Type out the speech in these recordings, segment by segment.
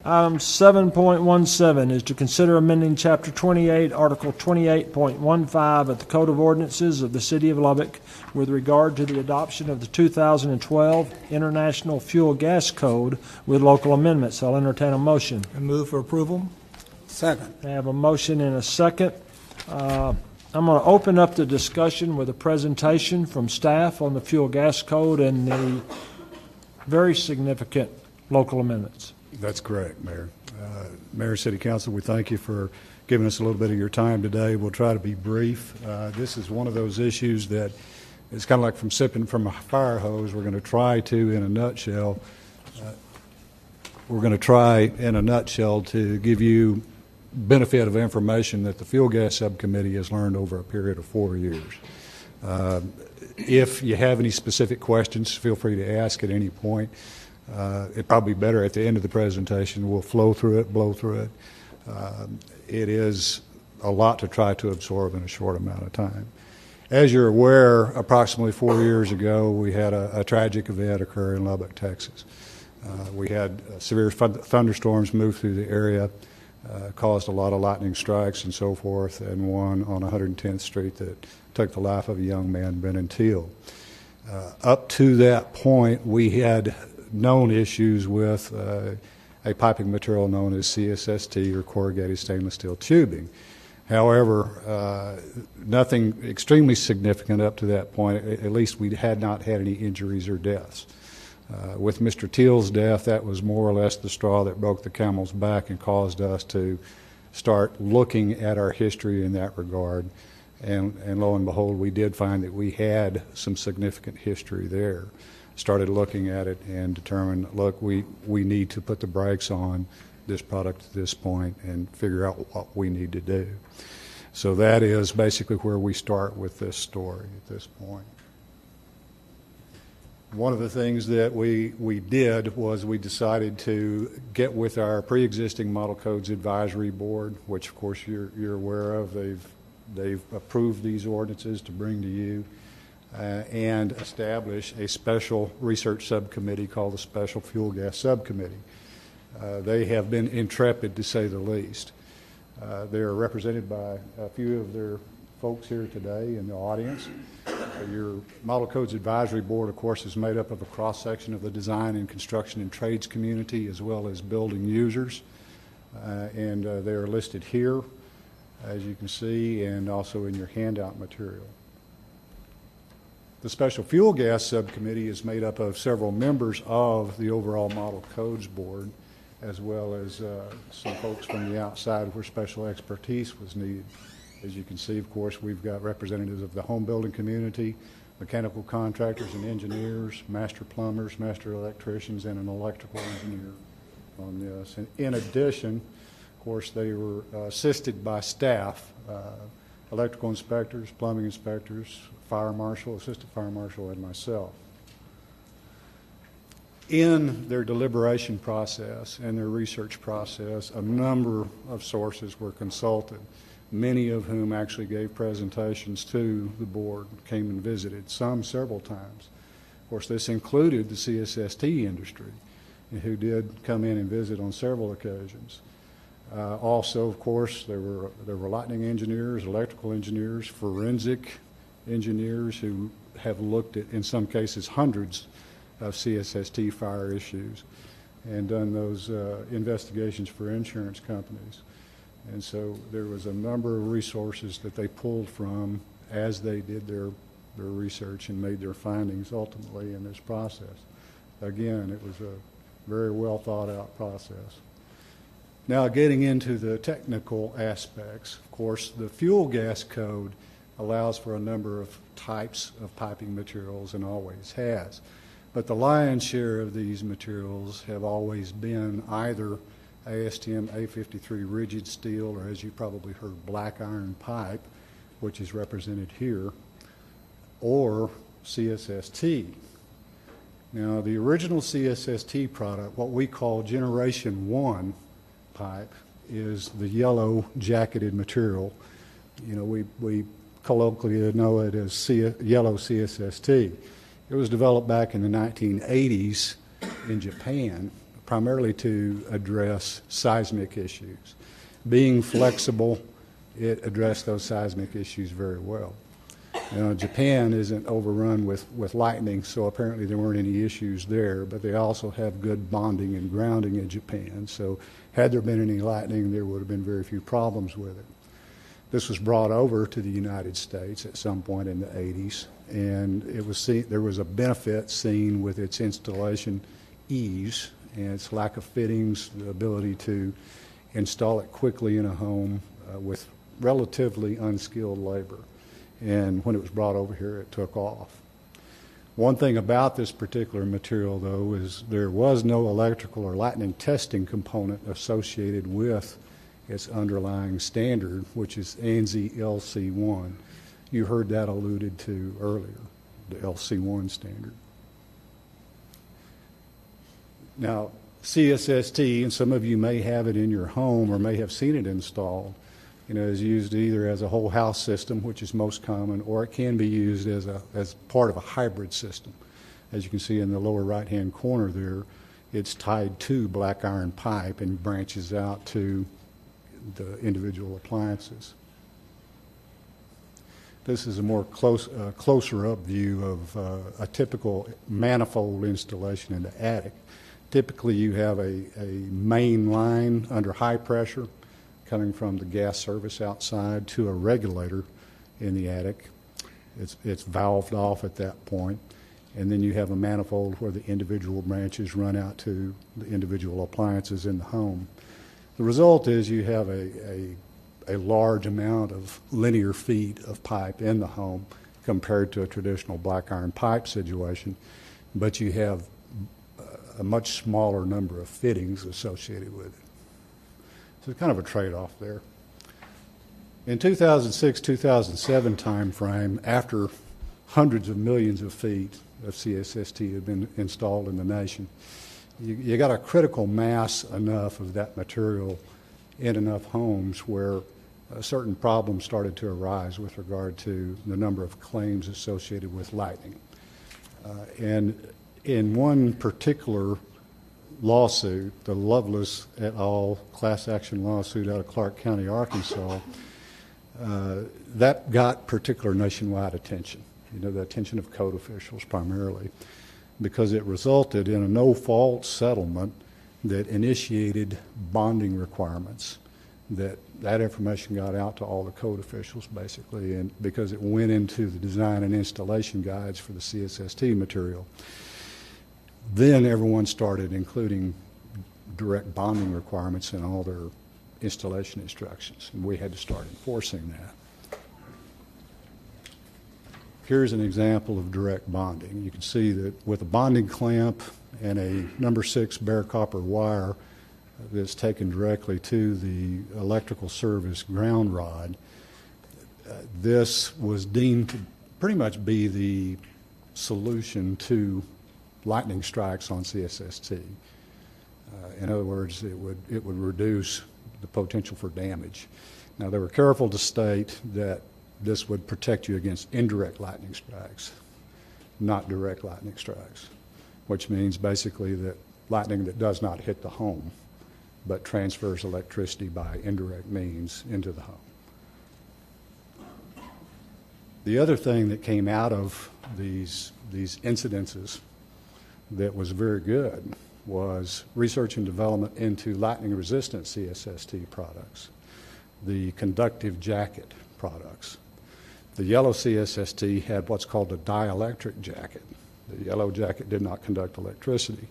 Item 7.17 is to consider amending Chapter 28, Article 28.15 of the Code of Ordinances of the City of Lubbock with regard to the adoption of the 2012 International Fuel Gas Code with local amendments. I'll entertain a motion. I move for approval. Second. I have a motion and a second. I'm going to open up the discussion with a presentation from staff on the Fuel Gas Code and the very significant local amendments. That's correct, Mayor. Mayor, City Council, we thank you for giving us a little bit of your time today. We'll try to be brief. This is one of those issues that it's kind of like from sipping from a fire hose. We're going to try to, in a nutshell, to give you benefit of information that the Fuel Gas Subcommittee has learned over a period of 4 years. If you have any specific questions, feel free to ask at any point. It'd probably be better at the end of the presentation. We'll flow through it, blow through it. It is a lot to try to absorb in a short amount of time. As you're aware, approximately 4 years ago, we had a tragic event occur in Lubbock, Texas. We had severe thunderstorms move through the area, caused a lot of lightning strikes and so forth, and one on 110th Street that took the life of a young man, Teel. Up to that point, we had known issues with a piping material known as CSST, or corrugated stainless steel tubing. However, nothing extremely significant up to that point. At least we had not had any injuries or deaths. With Mr. Teel's death, that was more or less the straw that broke the camel's back and caused us to start looking at our history in that regard. And lo and behold, we did find that we had some significant history there. Started looking at it and determined, look, we need to put the brakes on this product at this point and figure out what we need to do. So that is basically where we start with this story at this point. One of the things that we did was we decided to get with our pre-existing Model Codes Advisory Board, which of course you're aware of. They've approved these ordinances to bring to you. And establish a special research subcommittee called the Special Fuel Gas Subcommittee. They have been intrepid, to say the least. They are represented by a few of their folks here today in the audience. Your Model Codes Advisory Board, of course, is made up of a cross-section of the design and construction and trades community, as well as building users. And they are listed here, as you can see, and also in your handout material. The Special Fuel Gas Subcommittee is made up of several members of the overall Model Codes Board, as well as some folks from the outside where special expertise was needed. As you can see, of course, we've got representatives of the home building community, mechanical contractors and engineers, master plumbers, master electricians, and an electrical engineer on this. And in addition, of course, they were assisted by staff, electrical inspectors, plumbing inspectors, fire marshal, assistant fire marshal, and myself. In their deliberation process and their research process, a number of sources were consulted, many of whom actually gave presentations to the board, came and visited, some several times. Of course, this included the CSST industry, who did come in and visit on several occasions. Also, of course, there were lightning engineers, electrical engineers, forensic engineers who have looked at, in some cases, hundreds of CSST fire issues and done those investigations for insurance companies. And so there was a number of resources that they pulled from as they did their research and made their findings ultimately in this process. Again, it was a very well thought out process. Now, getting into the technical aspects, of course, the fuel gas code allows for a number of types of piping materials and always has. But the lion's share of these materials have always been either ASTM A53 rigid steel, or as you probably heard, black iron pipe, which is represented here, or CSST. Now, the original CSST product, what we call Generation 1 pipe, is the yellow jacketed material. You know, we colloquially know it as yellow CSST. It was developed back in the 1980s in Japan, primarily to address seismic issues. Being flexible, it addressed those seismic issues very well. Japan isn't overrun with lightning, so apparently there weren't any issues there, but they also have good bonding and grounding in Japan. So had there been any lightning, there would have been very few problems with it. This was brought over to the United States at some point in the 80s, and there was a benefit seen with its installation ease and its lack of fittings, the ability to install it quickly in a home with relatively unskilled labor. And when it was brought over here, it took off. One thing about this particular material, though, is there was no electrical or lightning testing component associated with its underlying standard, which is ANSI LC1. You heard that alluded to earlier, the LC1 standard. Now, CSST, and some of you may have it in your home or may have seen it installed, is used either as a whole house system, which is most common, or it can be used as part of a hybrid system. As you can see in the lower right-hand corner there, it's tied to black iron pipe and branches out to the individual appliances. This is a more closer up view of a typical manifold installation in the attic. Typically you have a main line under high pressure coming from the gas service outside to a regulator in the attic. It's valved off at that point. And then you have a manifold where the individual branches run out to the individual appliances in the home. The result is you have a large amount of linear feet of pipe in the home compared to a traditional black iron pipe situation, but you have a much smaller number of fittings associated with it. So it's kind of a trade-off there. In 2006-2007 timeframe, after hundreds of millions of feet of CSST had been installed in the nation, you got a critical mass enough of that material in enough homes where certain problems started to arise with regard to the number of claims associated with lightning. And in one particular lawsuit, the Loveless et al. Class action lawsuit out of Clark County, Arkansas, that got particular nationwide attention, the attention of code officials primarily, because it resulted in a no-fault settlement that initiated bonding requirements. That information got out to all the code officials basically, and because it went into the design and installation guides for the CSST material. Then everyone started including direct bonding requirements in all their installation instructions, and we had to start enforcing that. Here's an example of direct bonding. You can see that with a bonding clamp and a number 6 bare copper wire that's taken directly to the electrical service ground rod, this was deemed to pretty much be the solution to lightning strikes on CSST. In other words, it would reduce the potential for damage. Now, they were careful to state that this would protect you against indirect lightning strikes, not direct lightning strikes, which means basically that lightning that does not hit the home but transfers electricity by indirect means into the home. The other thing that came out of these incidences that was very good was research and development into lightning-resistant CSST products, the conductive jacket products. The yellow CSST had what's called a dielectric jacket. The yellow jacket did not conduct electricity.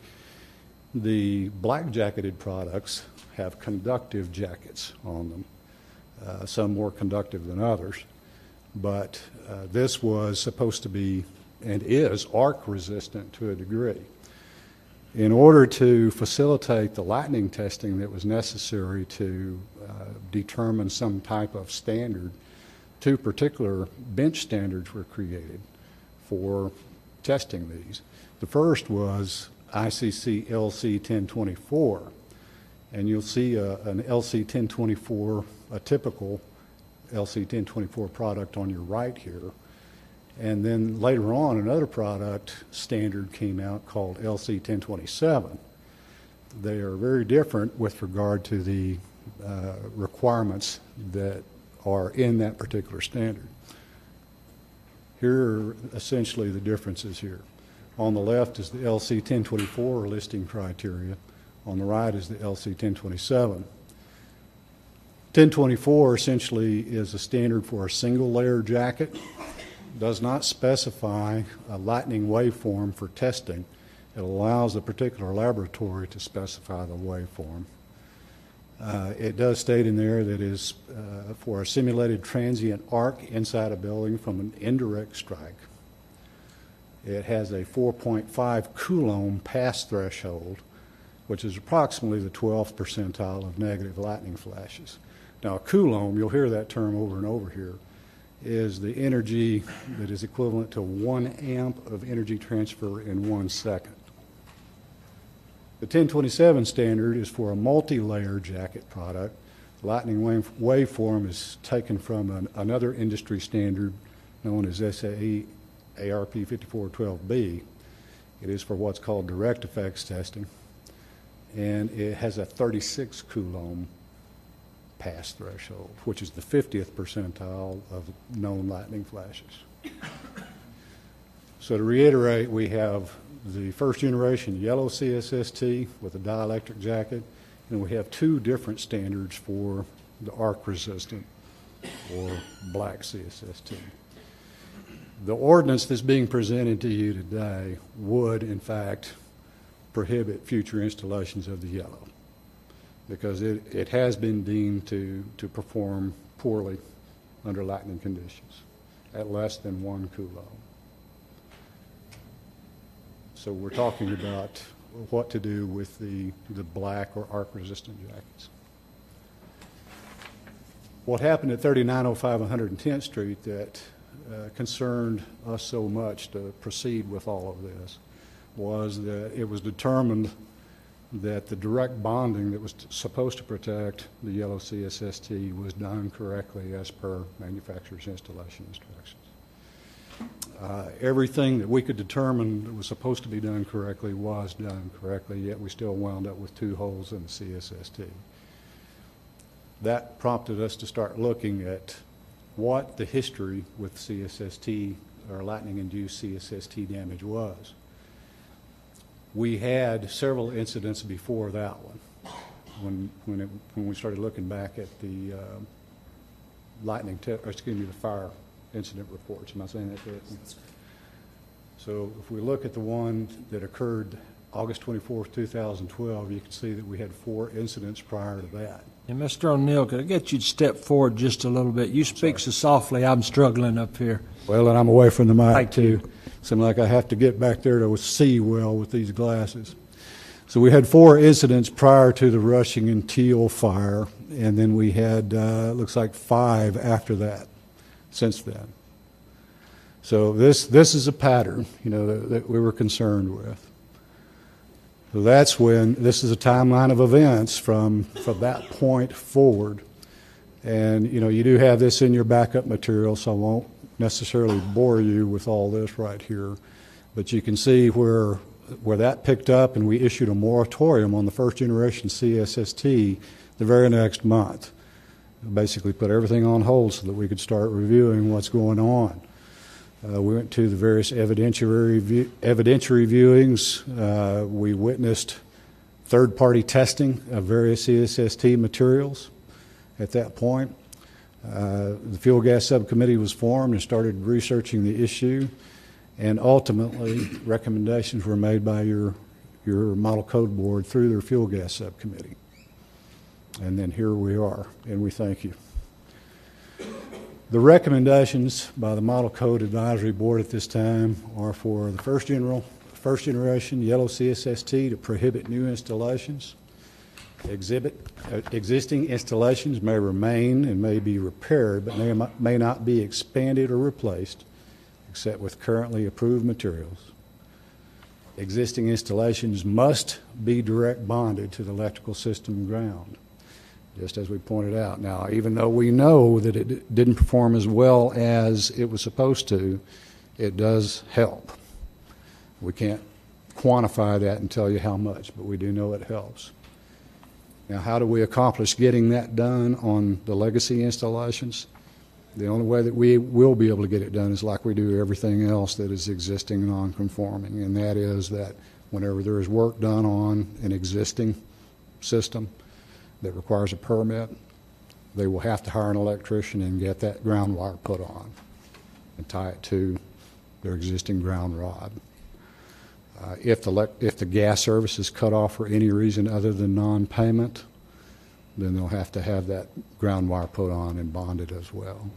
The black jacketed products have conductive jackets on them, some more conductive than others, but this was supposed to be and is arc resistant to a degree. In order to facilitate the lightning testing that was necessary to determine some type of standard, 2 particular bench standards were created for testing these. The first was ICC LC 1024, and you'll see an LC 1024, a typical LC 1024 product on your right here. And then later on, another product standard came out called LC 1027. They are very different with regard to the requirements that are in that particular standard. Here are essentially the differences here. On the left is the LC 1024 listing criteria. On the right is the LC 1027. 1024 essentially is a standard for a single layer jacket. Does not specify a lightning waveform for testing. It allows a particular laboratory to specify the waveform. It does state in there that is for a simulated transient arc inside a building from an indirect strike. It has a 4.5 Coulomb pass threshold, which is approximately the 12th percentile of negative lightning flashes. Now, a Coulomb, you'll hear that term over and over here, is the energy that is equivalent to 1 amp of energy transfer in 1 second. The 1027 standard is for a multi-layer jacket product. The lightning waveform is taken from another industry standard known as SAE ARP 5412B. It is for what's called direct effects testing, and it has a 36 Coulomb pass threshold, which is the 50th percentile of known lightning flashes. So to reiterate, we have the first generation yellow CSST with a dielectric jacket, and we have 2 different standards for the arc resistant or black CSST. The ordinance that's being presented to you today would, in fact, prohibit future installations of the yellow, because it has been deemed to perform poorly under lightning conditions at less than 1 Coulomb. So we're talking about what to do with the black or arc-resistant jackets. What happened at 3905 110th Street that concerned us so much to proceed with all of this was that it was determined that the direct bonding that was supposed to protect the yellow CSST was done correctly as per manufacturer's installation instructions. Everything that we could determine that was supposed to be done correctly was done correctly, yet we still wound up with 2 holes in the CSST. That prompted us to start looking at what the history with CSST or lightning-induced CSST damage was. We had several incidents before that one when we started looking back at the the fire incident reports. Am I saying that correctly? So if we look at the one that occurred August 24th, 2012, you can see that we had 4 incidents prior to that. And Mr. O'Neill, could I get you to step forward just a little bit? You speak so softly, I'm struggling up here. Well, and I'm away from the mic, Thank too. you. Seems like I have to get back there to see well with these glasses. So we had 4 incidents prior to the Rushing and Teel fire, and then we had, looks like 5 after that, since then. So this is a pattern, that we were concerned with. So that's when, this is a timeline of events from that point forward. And, you do have this in your backup material, so I won't necessarily bore you with all this right here. But you can see where that picked up, and we issued a moratorium on the first generation CSST the very next month. Basically put everything on hold so that we could start reviewing what's going on. We went to the various evidentiary viewings. We witnessed third-party testing of various CSST materials at that point. The Fuel Gas Subcommittee was formed and started researching the issue, and ultimately recommendations were made by your Model Code Board through their Fuel Gas Subcommittee. And then here we are, and we thank you. The recommendations by the Model Code Advisory Board at this time are for the first generation yellow CSST to prohibit new installations. Existing installations may remain and may be repaired, but may not be expanded or replaced except with currently approved materials. Existing installations must be direct bonded to the electrical system ground, just as we pointed out. Now, even though we know that it didn't perform as well as it was supposed to, it does help. We can't quantify that and tell you how much, but we do know it helps. Now, how do we accomplish getting that done on the legacy installations? The only way that we will be able to get it done is like we do everything else that is existing non-conforming, and that is that whenever there is work done on an existing system that requires a permit, they will have to hire an electrician and get that ground wire put on and tie it to their existing ground rod. If the gas service is cut off for any reason other than non-payment, then they'll have to have that ground wire put on and bonded as well.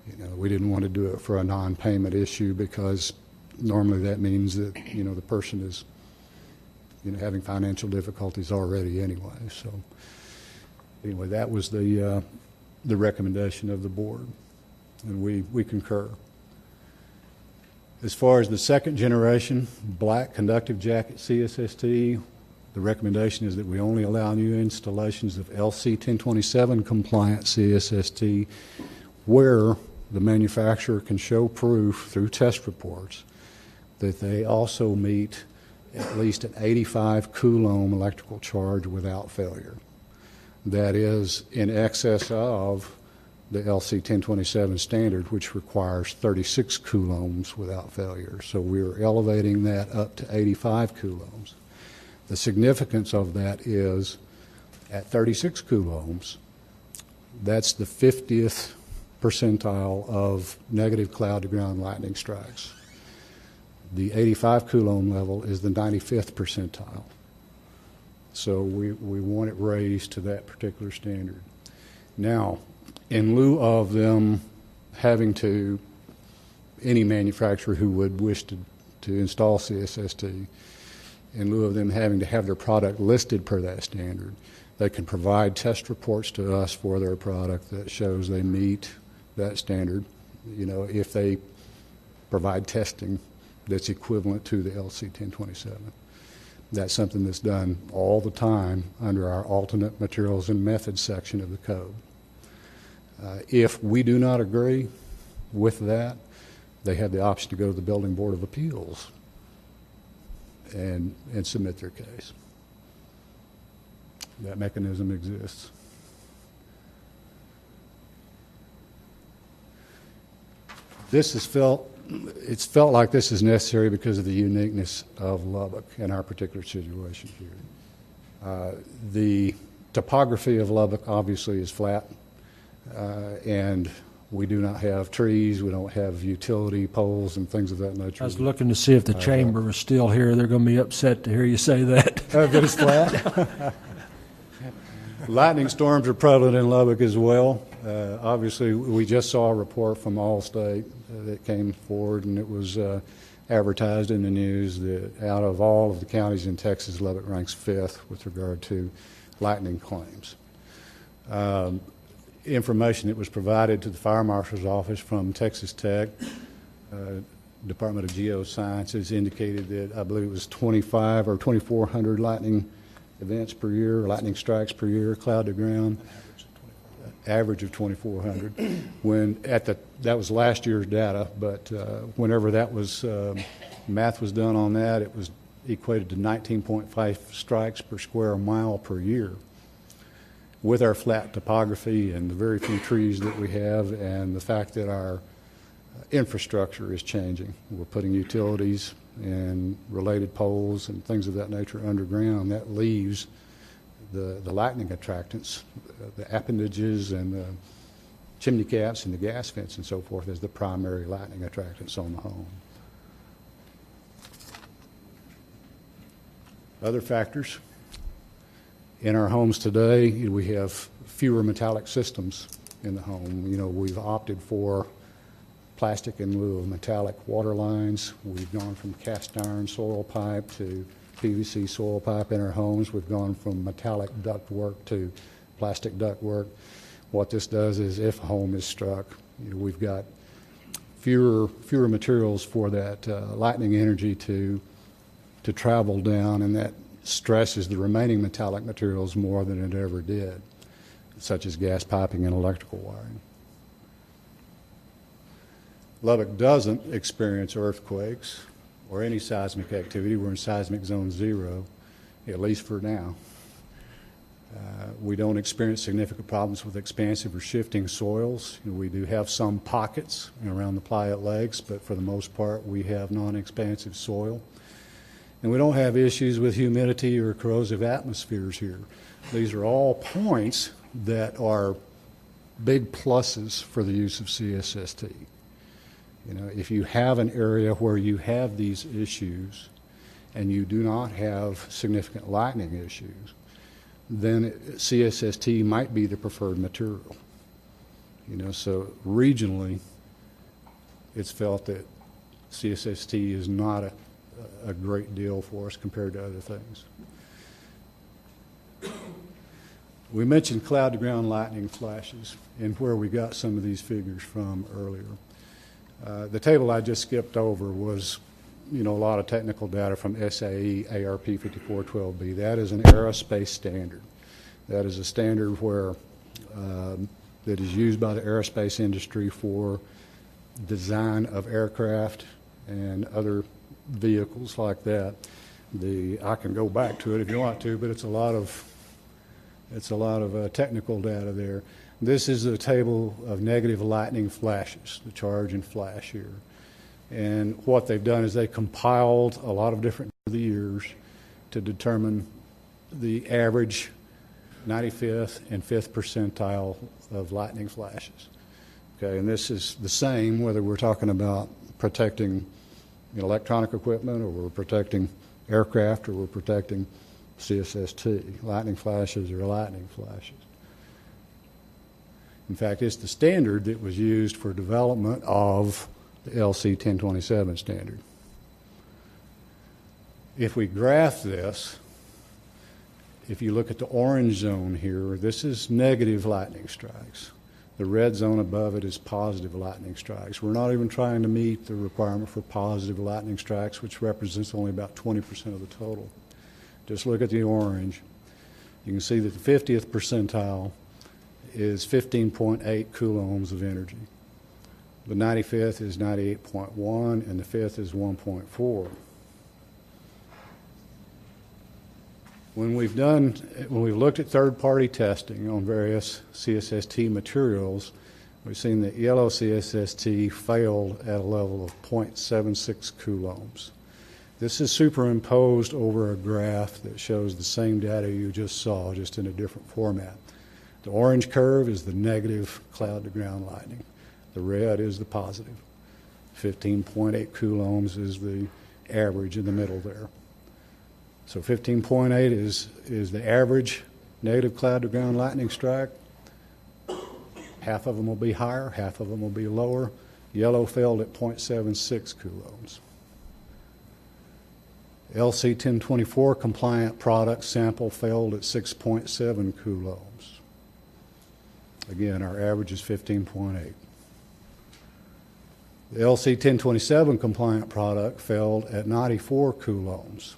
You know, we didn't want to do it for a non-payment issue because normally that means that, you know, the person is, you know, having financial difficulties already anyway. So anyway, that was the recommendation of the board, and we concur. As far as the second generation black conductive jacket CSST, the recommendation is that we only allow new installations of LC 1027 compliant CSST where the manufacturer can show proof through test reports that they also meet at least an 85 coulomb electrical charge without failure. That is in excess of the LC 1027 standard, which requires 36 coulombs without failure. So we're elevating that up to 85 coulombs. The significance of that is at 36 coulombs, that's the 50th percentile of negative cloud to ground lightning strikes. The 85 coulomb level is the 95th percentile. So we want it raised to that particular standard. Now, in lieu of them having to, any manufacturer who would wish to install CSST, in lieu of them having to have their product listed per that standard, they can provide test reports to us for their product that shows they meet that standard, you know, if they provide testing that's equivalent to the LC 1027. That's something that's done all the time under our alternate materials and methods section of the code. If we do not agree with that, they have the option to go to the Building Board of Appeals and submit their case. That mechanism exists. It's felt like this is necessary because of the uniqueness of Lubbock in our particular situation here. The topography of Lubbock obviously is flat, and we do not have trees, we don't have utility poles and things of that nature. I was looking to see if the chamber was still here. They're going to be upset to hear you say that. That it's flat? Lightning storms are prevalent in Lubbock as well. Obviously, we just saw a report from Allstate that came forward, and it was advertised in the news that out of all of the counties in Texas, Lubbock ranks 5th with regard to lightning claims. Information that was provided to the Fire Marshal's office from Texas Tech, Department of Geosciences, indicated that I believe it was 25 or 2,400 lightning events per year, lightning strikes per year, cloud to ground. Average of 2,400. When that was last year's data, but whenever that was math was done on that, it was equated to 19.5 strikes per square mile per year. With our flat topography and the very few trees that we have, and the fact that our infrastructure is changing, we're putting utilities and related poles and things of that nature underground. That leaves the lightning attractants, the appendages and the chimney caps and the gas vents and so forth as the primary lightning attractants on the home. Other factors. In our homes today, we have fewer metallic systems in the home. You know, we've opted for plastic in lieu of metallic water lines. We've gone from cast iron soil pipe to PVC soil pipe in our homes. We've gone from metallic ductwork to plastic ductwork. What this does is if a home is struck, you know, we've got fewer materials for that lightning energy to travel down, and that stresses the remaining metallic materials more than it ever did, such as gas piping and electrical wiring. Lubbock doesn't experience earthquakes or any seismic activity. We're in seismic zone 0, at least for now. We don't experience significant problems with expansive or shifting soils. We do have some pockets around the Playa Lakes, but for the most part we have non-expansive soil. And we don't have issues with humidity or corrosive atmospheres here. These are all points that are big pluses for the use of CSST. You know, if you have an area where you have these issues and you do not have significant lightning issues, then CSST might be the preferred material. You know, so regionally, it's felt that CSST is not a great deal for us compared to other things. We mentioned cloud-to-ground lightning flashes and where we got some of these figures from earlier. The table I just skipped over was, you know, a lot of technical data from SAE ARP 5412B. That is an aerospace standard. That is a standard where that is used by the aerospace industry for design of aircraft and other vehicles like that. I can go back to it if you want to, but it's a lot of technical data there. This is a table of negative lightning flashes, the charge and flash here. And what they've done is they compiled a lot of different years to determine the average 95th and 5th percentile of lightning flashes. Okay, and this is the same whether we're talking about protecting electronic equipment, or we're protecting aircraft, or we're protecting CSST. Lightning flashes are lightning flashes. In fact, it's the standard that was used for development of the LC 1027 standard. If we graph this, if you look at the orange zone here, this is negative lightning strikes. The red zone above it is positive lightning strikes. We're not even trying to meet the requirement for positive lightning strikes, which represents only about 20% of the total. Just look at the orange. You can see that the 50th percentile is 15.8 coulombs of energy. The 95th is 98.1, and the 5th is 1.4. When we've looked at third-party testing on various CSST materials, we've seen that yellow CSST failed at a level of 0.76 coulombs. This is superimposed over a graph that shows the same data you just saw, just in a different format. The orange curve is the negative cloud-to-ground lightning. The red is the positive. 15.8 coulombs is the average in the middle there. So 15.8 is the average negative cloud-to-ground lightning strike. Half of them will be higher, half of them will be lower. Yellow failed at 0.76 coulombs. LC 1024 compliant product sample failed at 6.7 coulombs. Again, our average is 15.8. The LC 1027 compliant product failed at 94 coulombs,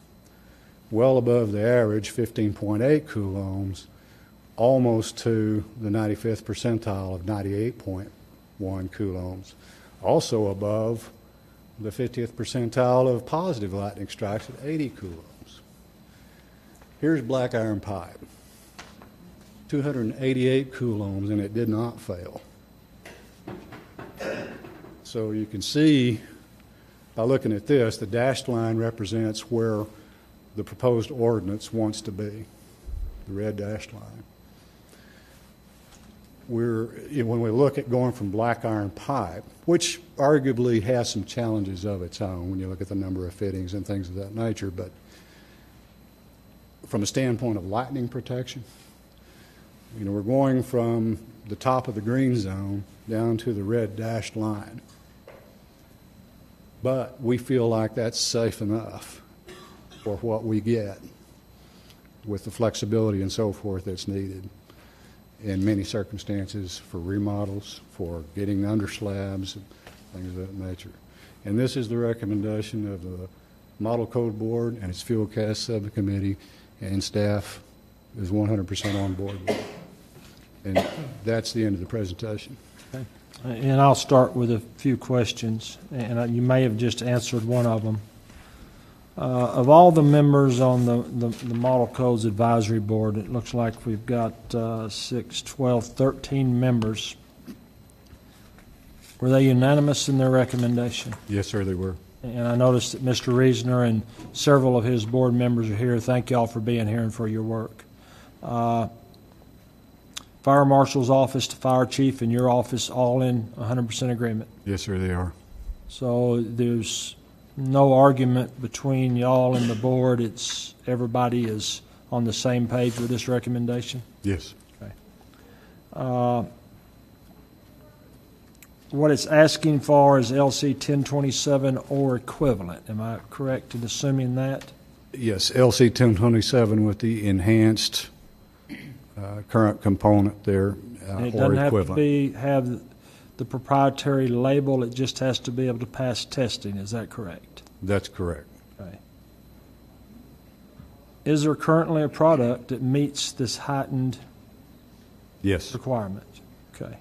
well above the average 15.8 coulombs, almost to the 95th percentile of 98.1 coulombs, also above the 50th percentile of positive lightning strikes at 80 coulombs. Here's black iron pipe, 288 coulombs, and it did not fail. So you can see by looking at this, the dashed line represents where the proposed ordinance wants to be, the red dashed line. When we look at going from black iron pipe, which arguably has some challenges of its own when you look at the number of fittings and things of that nature, but from a standpoint of lightning protection, we're going from the top of the green zone down to the red dashed line. But we feel like that's safe enough for what we get with the flexibility and so forth that's needed in many circumstances for remodels, for getting under slabs, and things of that nature. And this is the recommendation of the Model Code Board and its Fuel Cast Subcommittee, and staff is 100% on board with it. And that's the end of the presentation. Okay. And I'll start with a few questions, and you may have just answered one of them. Of all the members on the Model Codes Advisory Board, it looks like we've got 6, 12, 13 members. Were they unanimous in their recommendation? Yes, sir, they were. And I noticed that Mr. Reasoner and several of his board members are here. Thank you all for being here and for your work. Fire Marshal's office, the Fire Chief, and your office all in 100% agreement. Yes, sir, they are. So there's no argument between y'all and the board. It's everybody is on the same page with this recommendation. Yes. Okay. What it's asking for is LC 1027 or equivalent. Am I correct in assuming that? Yes, LC 1027 with the enhanced current component there And it or doesn't have to equivalent. have the proprietary label. It just has to be able to pass testing. Is that correct? That's correct. Okay. Is there currently a product that meets this heightened Yes. requirement? Okay.